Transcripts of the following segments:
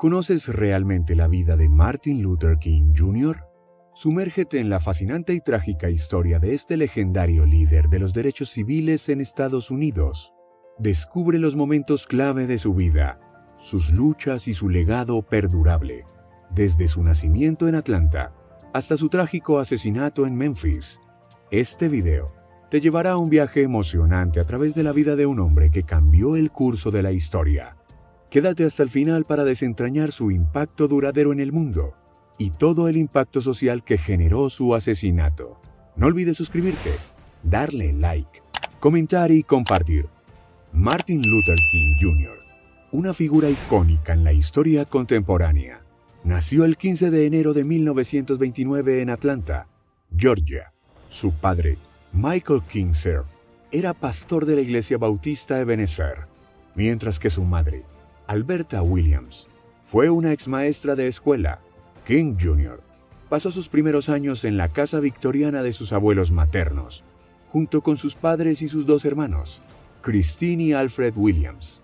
¿Conoces realmente la vida de Martin Luther King Jr.? Sumérgete en la fascinante y trágica historia de este legendario líder de los derechos civiles en Estados Unidos. Descubre los momentos clave de su vida, sus luchas y su legado perdurable, desde su nacimiento en Atlanta hasta su trágico asesinato en Memphis. Este video te llevará a un viaje emocionante a través de la vida de un hombre que cambió el curso de la historia. Quédate hasta el final para desentrañar su impacto duradero en el mundo y todo el impacto social que generó su asesinato. No olvides suscribirte, darle like, comentar y compartir. Martin Luther King Jr., una figura icónica en la historia contemporánea, nació el 15 de enero de 1929 en Atlanta, Georgia. Su padre, Michael King Sr., era pastor de la Iglesia Bautista Ebenezer, mientras que su madre, Alberta Williams, fue una exmaestra de escuela. King Jr. pasó sus primeros años en la casa victoriana de sus abuelos maternos, junto con sus padres y sus dos hermanos, Christine y Alfred Williams.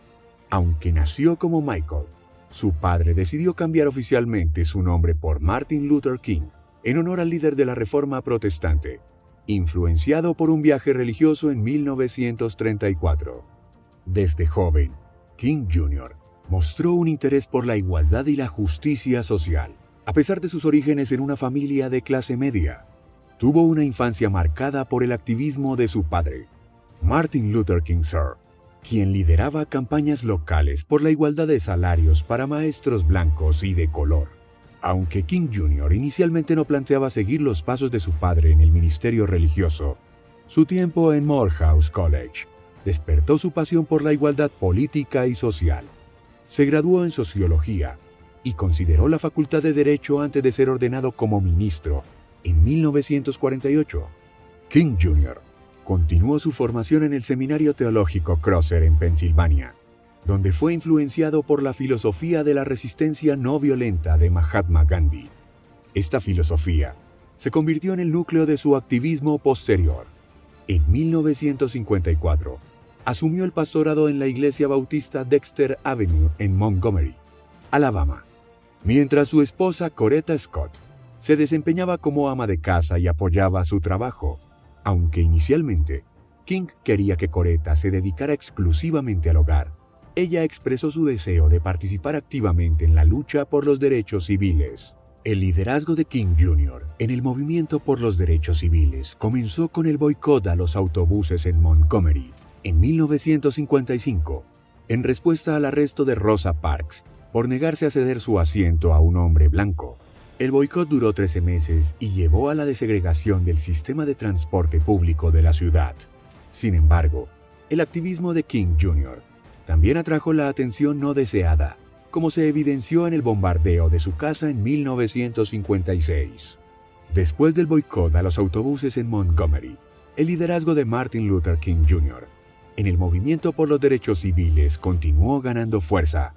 Aunque nació como Michael, su padre decidió cambiar oficialmente su nombre por Martin Luther King, en honor al líder de la Reforma Protestante, influenciado por un viaje religioso en 1934. Desde joven, King Jr. mostró un interés por la igualdad y la justicia social. A pesar de sus orígenes en una familia de clase media, tuvo una infancia marcada por el activismo de su padre, Martin Luther King Sr., quien lideraba campañas locales por la igualdad de salarios para maestros blancos y de color. Aunque King Jr. inicialmente no planteaba seguir los pasos de su padre en el ministerio religioso, su tiempo en Morehouse College despertó su pasión por la igualdad política y social. Se graduó en sociología y consideró la facultad de Derecho antes de ser ordenado como ministro en 1948. King Jr. continuó su formación en el Seminario Teológico Crosser en Pensilvania, donde fue influenciado por la filosofía de la resistencia no violenta de Mahatma Gandhi. Esta filosofía se convirtió en el núcleo de su activismo posterior. En 1954, asumió el pastorado en la Iglesia Bautista Dexter Avenue en Montgomery, Alabama, mientras su esposa Coretta Scott se desempeñaba como ama de casa y apoyaba su trabajo. Aunque inicialmente King quería que Coretta se dedicara exclusivamente al hogar, ella expresó su deseo de participar activamente en la lucha por los derechos civiles. El liderazgo de King Jr. en el movimiento por los derechos civiles comenzó con el boicot a los autobuses en Montgomery en 1955, en respuesta al arresto de Rosa Parks por negarse a ceder su asiento a un hombre blanco. El boicot duró 13 meses y llevó a la desegregación del sistema de transporte público de la ciudad. Sin embargo, el activismo de King Jr. también atrajo la atención no deseada, como se evidenció en el bombardeo de su casa en 1956. Después del boicot a los autobuses en Montgomery, el liderazgo de Martin Luther King Jr. en el movimiento por los derechos civiles continuó ganando fuerza.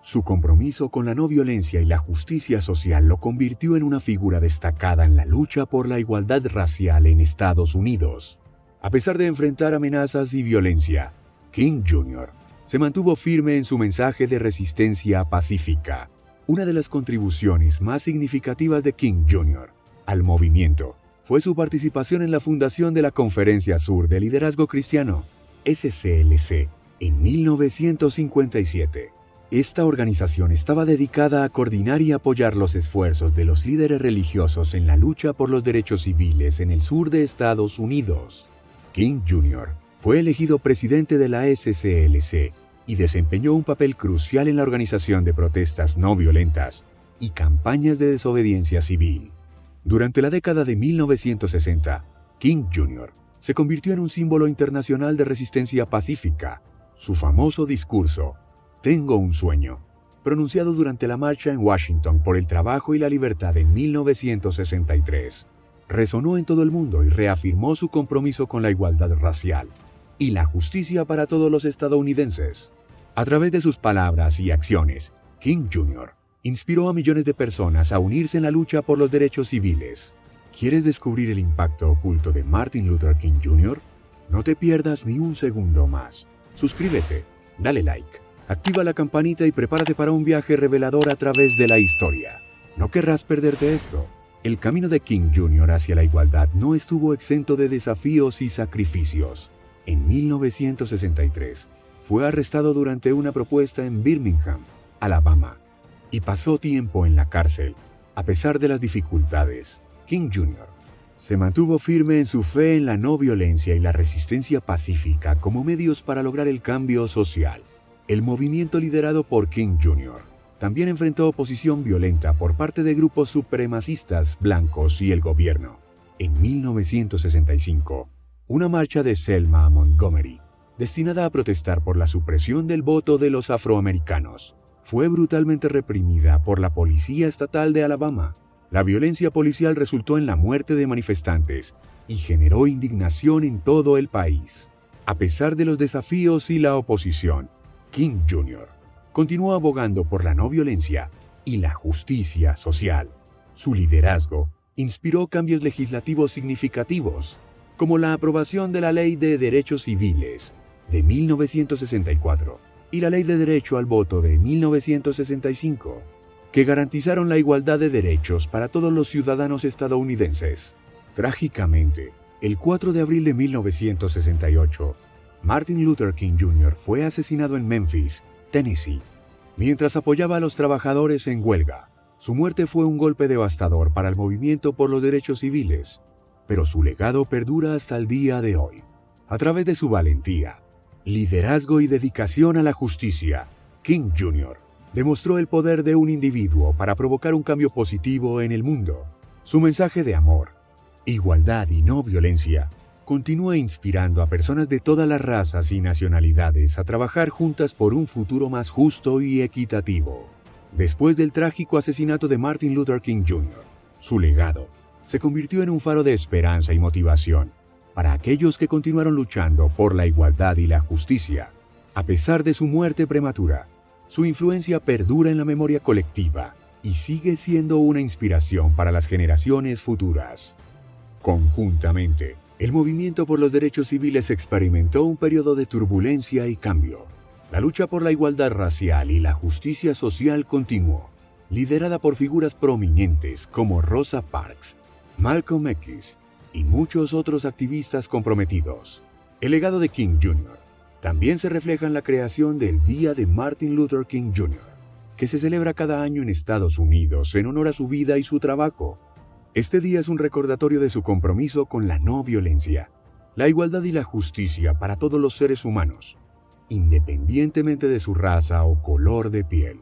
Su compromiso con la no violencia y la justicia social lo convirtió en una figura destacada en la lucha por la igualdad racial en Estados Unidos. A pesar de enfrentar amenazas y violencia, King Jr. se mantuvo firme en su mensaje de resistencia pacífica. Una de las contribuciones más significativas de King Jr. al movimiento fue su participación en la fundación de la Conferencia Sur de Liderazgo Cristiano, SCLC, en 1957. Esta organización estaba dedicada a coordinar y apoyar los esfuerzos de los líderes religiosos en la lucha por los derechos civiles en el sur de Estados Unidos. King Jr. fue elegido presidente de la SCLC y desempeñó un papel crucial en la organización de protestas no violentas y campañas de desobediencia civil. Durante la década de 1960, King Jr. se convirtió en un símbolo internacional de resistencia pacífica. Su famoso discurso, "Tengo un sueño", pronunciado durante la marcha en Washington por el trabajo y la libertad en 1963, resonó en todo el mundo y reafirmó su compromiso con la igualdad racial y la justicia para todos los estadounidenses. A través de sus palabras y acciones, King Jr. inspiró a millones de personas a unirse en la lucha por los derechos civiles. ¿Quieres descubrir el impacto oculto de Martin Luther King Jr.? No te pierdas ni un segundo más. Suscríbete, dale like, Activa la campanita y prepárate para un viaje revelador a través de la historia. No querrás perderte esto. El camino de King Jr. hacia la igualdad no estuvo exento de desafíos y sacrificios. En 1963, fue arrestado durante una protesta en Birmingham, Alabama, y pasó tiempo en la cárcel. A pesar de las dificultades, King Jr. se mantuvo firme en su fe en la no violencia y la resistencia pacífica como medios para lograr el cambio social. El movimiento liderado por King Jr. también enfrentó oposición violenta por parte de grupos supremacistas blancos y el gobierno. En 1965, una marcha de Selma a Montgomery, destinada a protestar por la supresión del voto de los afroamericanos, fue brutalmente reprimida por la Policía Estatal de Alabama. La violencia policial resultó en la muerte de manifestantes y generó indignación en todo el país. A pesar de los desafíos y la oposición, King Jr. continuó abogando por la no violencia y la justicia social. Su liderazgo inspiró cambios legislativos significativos, como la aprobación de la Ley de Derechos Civiles de 1964 y la Ley de Derecho al Voto de 1965, que garantizaron la igualdad de derechos para todos los ciudadanos estadounidenses. Trágicamente, el 4 de abril de 1968, Martin Luther King Jr. fue asesinado en Memphis, Tennessee, mientras apoyaba a los trabajadores en huelga. Su muerte fue un golpe devastador para el movimiento por los derechos civiles, pero su legado perdura hasta el día de hoy. A través de su valentía, liderazgo y dedicación a la justicia, King Jr. demostró el poder de un individuo para provocar un cambio positivo en el mundo. Su mensaje de amor, igualdad y no violencia continúa inspirando a personas de todas las razas y nacionalidades a trabajar juntas por un futuro más justo y equitativo. Después del trágico asesinato de Martin Luther King Jr., su legado se convirtió en un faro de esperanza y motivación para aquellos que continuaron luchando por la igualdad y la justicia. A pesar de su muerte prematura, su influencia perdura en la memoria colectiva y sigue siendo una inspiración para las generaciones futuras. Conjuntamente, el movimiento por los derechos civiles experimentó un periodo de turbulencia y cambio. La lucha por la igualdad racial y la justicia social continuó, liderada por figuras prominentes como Rosa Parks, Malcolm X y muchos otros activistas comprometidos. El legado de King Jr. también se refleja en la creación del Día de Martin Luther King Jr., que se celebra cada año en Estados Unidos en honor a su vida y su trabajo. Este día es un recordatorio de su compromiso con la no violencia, la igualdad y la justicia para todos los seres humanos, independientemente de su raza o color de piel.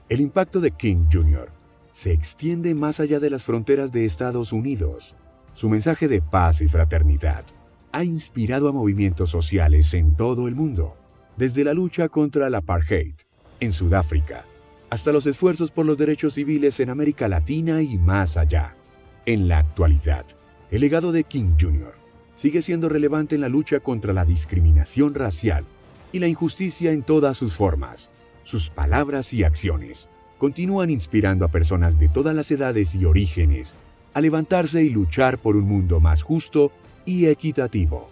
El impacto de King Jr. se extiende más allá de las fronteras de Estados Unidos. Su mensaje de paz y fraternidad ha inspirado a movimientos sociales en todo el mundo, desde la lucha contra el apartheid en Sudáfrica hasta los esfuerzos por los derechos civiles en América Latina y más allá. En la actualidad, el legado de King Jr. sigue siendo relevante en la lucha contra la discriminación racial y la injusticia en todas sus formas. Sus palabras y acciones continúan inspirando a personas de todas las edades y orígenes a levantarse y luchar por un mundo más justo y equitativo.